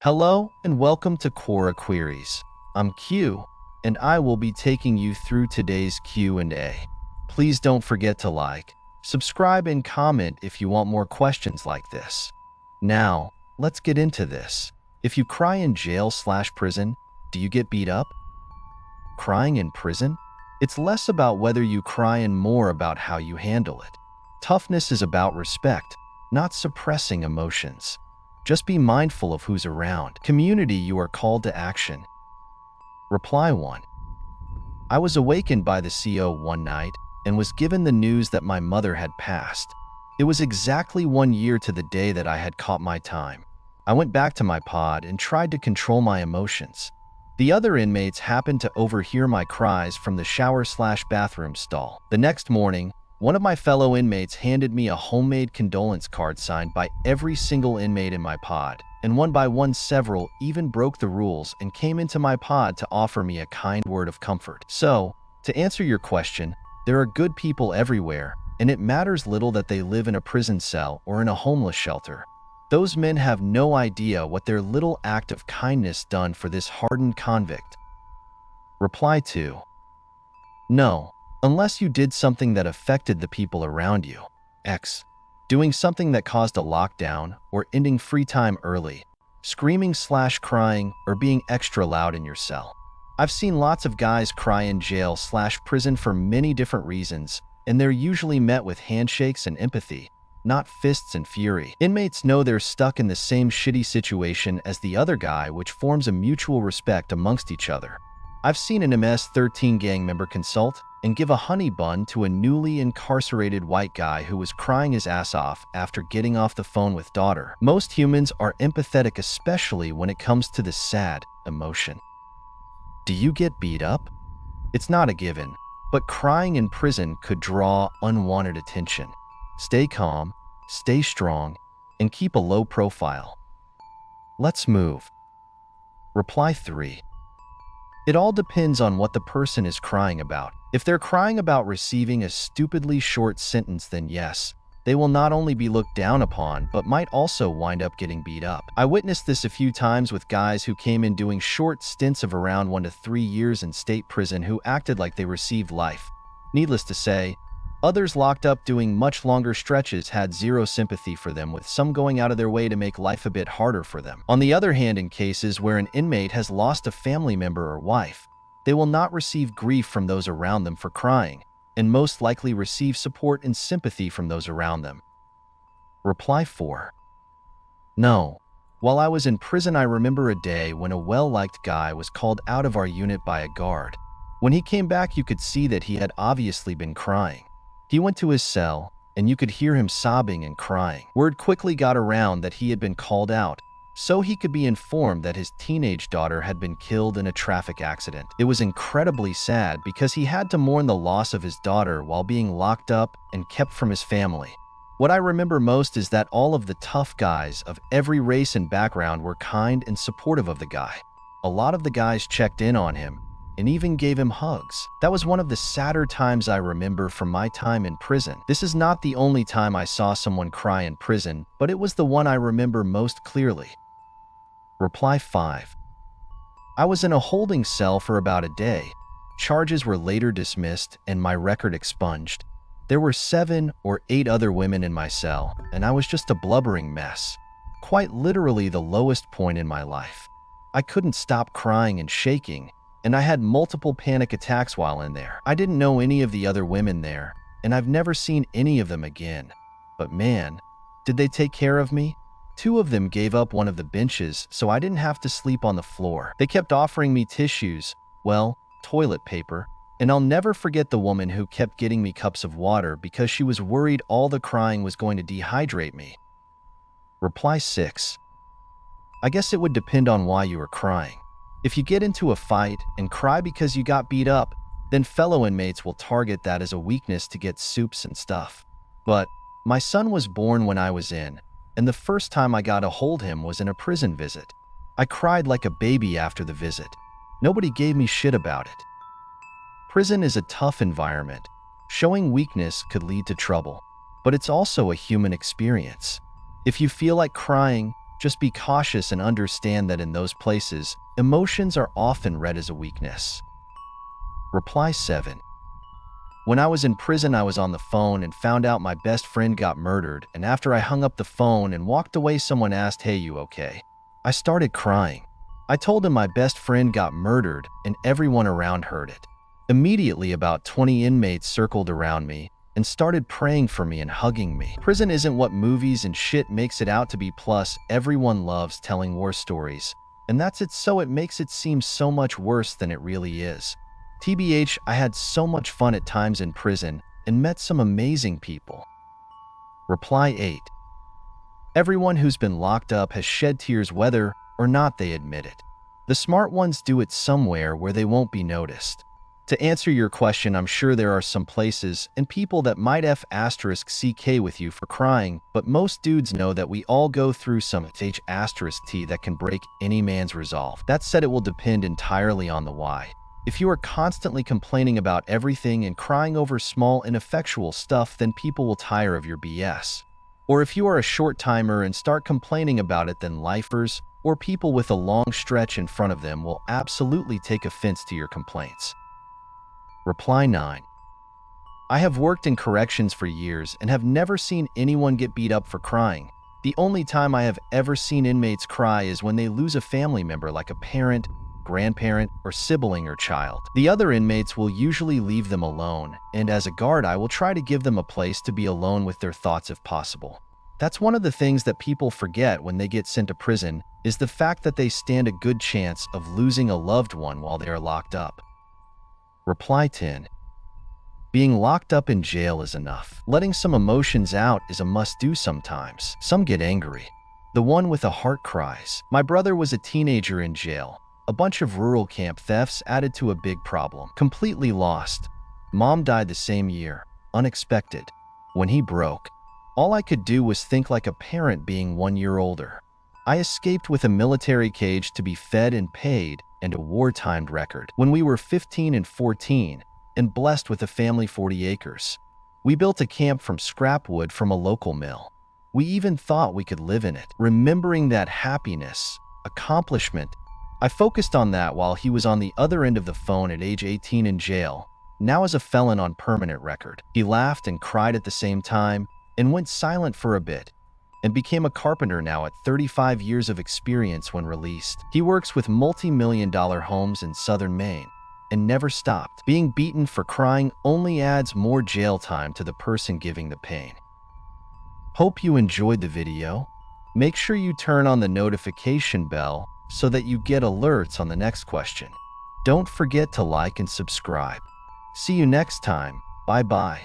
Hello and welcome to Quora Queries. I'm Q, and I will be taking you through today's Q&A. Please don't forget to like, subscribe, and comment if you want more questions like this. Now, let's get into this. If you cry in jail/prison, do you get beat up? Crying in prison? It's less about whether you cry and more about how you handle it. Toughness is about respect, not suppressing emotions. Just be mindful of who's around. Community, you are called to action. Reply 1. I was awakened by the CO one night and was given the news that my mother had passed. It was exactly 1 year to the day that I had caught my time. I went back to my pod and tried to control my emotions. The other inmates happened to overhear my cries from the shower/bathroom stall. The next morning, one of my fellow inmates handed me a homemade condolence card signed by every single inmate in my pod, and one by one several even broke the rules and came into my pod to offer me a kind word of comfort. So, to answer your question, there are good people everywhere, and it matters little that they live in a prison cell or in a homeless shelter. Those men have no idea what their little act of kindness done for this hardened convict. Reply 2. No. Unless you did something that affected the people around you. X. Doing something that caused a lockdown or ending free time early. Screaming/crying or being extra loud in your cell. I've seen lots of guys cry in jail/prison for many different reasons, and they're usually met with handshakes and empathy, not fists and fury. Inmates know they're stuck in the same shitty situation as the other guy, which forms a mutual respect amongst each other. I've seen an MS-13 gang member consult and give a honey bun to a newly incarcerated white guy who was crying his ass off after getting off the phone with daughter. Most humans are empathetic, especially when it comes to this sad emotion. Do you get beat up? It's not a given, but crying in prison could draw unwanted attention. Stay calm, stay strong, and keep a low profile. Let's move. Reply 3. It all depends on what the person is crying about. If they're crying about receiving a stupidly short sentence, then yes, they will not only be looked down upon, but might also wind up getting beat up. I witnessed this a few times with guys who came in doing short stints of around 1 to 3 years in state prison who acted like they received life. Needless to say, others locked up doing much longer stretches had zero sympathy for them, with some going out of their way to make life a bit harder for them. On the other hand, in cases where an inmate has lost a family member or wife, they will not receive grief from those around them for crying, and most likely receive support and sympathy from those around them. Reply 4. No. While I was in prison, I remember a day when a well-liked guy was called out of our unit by a guard. When he came back, you could see that he had obviously been crying. He went to his cell, and you could hear him sobbing and crying. Word quickly got around that he had been called out, so he could be informed that his teenage daughter had been killed in a traffic accident. It was incredibly sad because he had to mourn the loss of his daughter while being locked up and kept from his family. What I remember most is that all of the tough guys of every race and background were kind and supportive of the guy. A lot of the guys checked in on him and even gave him hugs. That was one of the sadder times I remember from my time in prison. This is not the only time I saw someone cry in prison, but it was the one I remember most clearly. Reply 5. I was in a holding cell for about a day. Charges were later dismissed and my record expunged. There were 7 or 8 other women in my cell, and I was just a blubbering mess. Quite literally the lowest point in my life. I couldn't stop crying and shaking, and I had multiple panic attacks while in there. I didn't know any of the other women there, and I've never seen any of them again. But man, did they take care of me? 2 of them gave up one of the benches so I didn't have to sleep on the floor. They kept offering me tissues, well, toilet paper, and I'll never forget the woman who kept getting me cups of water because she was worried all the crying was going to dehydrate me. Reply 6. I guess it would depend on why you were crying. If you get into a fight and cry because you got beat up, then fellow inmates will target that as a weakness to get soups and stuff. But my son was born when I was in, and the first time I got to hold him was in a prison visit. I cried like a baby after the visit. Nobody gave me shit about it. Prison is a tough environment. Showing weakness could lead to trouble, but it's also a human experience. If you feel like crying, Just be cautious and understand that in those places, emotions are often read as a weakness. Reply 7. When I was in prison, I was on the phone and found out my best friend got murdered, and after I hung up the phone and walked away, someone asked, "Hey, you okay?" I started crying. I told him my best friend got murdered, and everyone around heard it. Immediately, about 20 inmates circled around me and started praying for me and hugging me. Prison isn't what movies and shit makes it out to be, plus everyone loves telling war stories, and that's it, so it makes it seem so much worse than it really is. TBH, I had so much fun at times in prison and met some amazing people. Reply 8. Everyone who's been locked up has shed tears, whether or not they admit it. The smart ones do it somewhere where they won't be noticed. To answer your question, I'm sure there are some places and people that might F***CK with you for crying, but most dudes know that we all go through some H*** that can break any man's resolve. That said, it will depend entirely on the why. If you are constantly complaining about everything and crying over small, ineffectual stuff, then people will tire of your BS. Or if you are a short timer and start complaining about it, then lifers or people with a long stretch in front of them will absolutely take offense to your complaints. Reply 9. I have worked in corrections for years and have never seen anyone get beat up for crying. The only time I have ever seen inmates cry is when they lose a family member, like a parent, grandparent, or sibling or child. The other inmates will usually leave them alone, and as a guard, I will try to give them a place to be alone with their thoughts if possible. That's one of the things that people forget when they get sent to prison, is the fact that they stand a good chance of losing a loved one while they are locked up. Reply 10. Being locked up in jail is enough. Letting some emotions out is a must-do sometimes. Some get angry. The one with a heart cries. My brother was a teenager in jail. A bunch of rural camp thefts added to a big problem. Completely lost. Mom died the same year. Unexpected. When he broke, all I could do was think like a parent being 1 year older. I escaped with a military cage to be fed and paid, and a war-timed record. When we were 15 and 14, and blessed with a family 40 acres, we built a camp from scrap wood from a local mill. We even thought we could live in it. Remembering that happiness, accomplishment, I focused on that while he was on the other end of the phone at age 18 in jail, now as a felon on permanent record. He laughed and cried at the same time, and went silent for a bit, and became a carpenter now at 35 years of experience when released. He works with multi-million-dollar homes in southern Maine, and never stopped. Being beaten for crying only adds more jail time to the person giving the pain. Hope you enjoyed the video. Make sure you turn on the notification bell so that you get alerts on the next question. Don't forget to like and subscribe. See you next time. Bye-bye.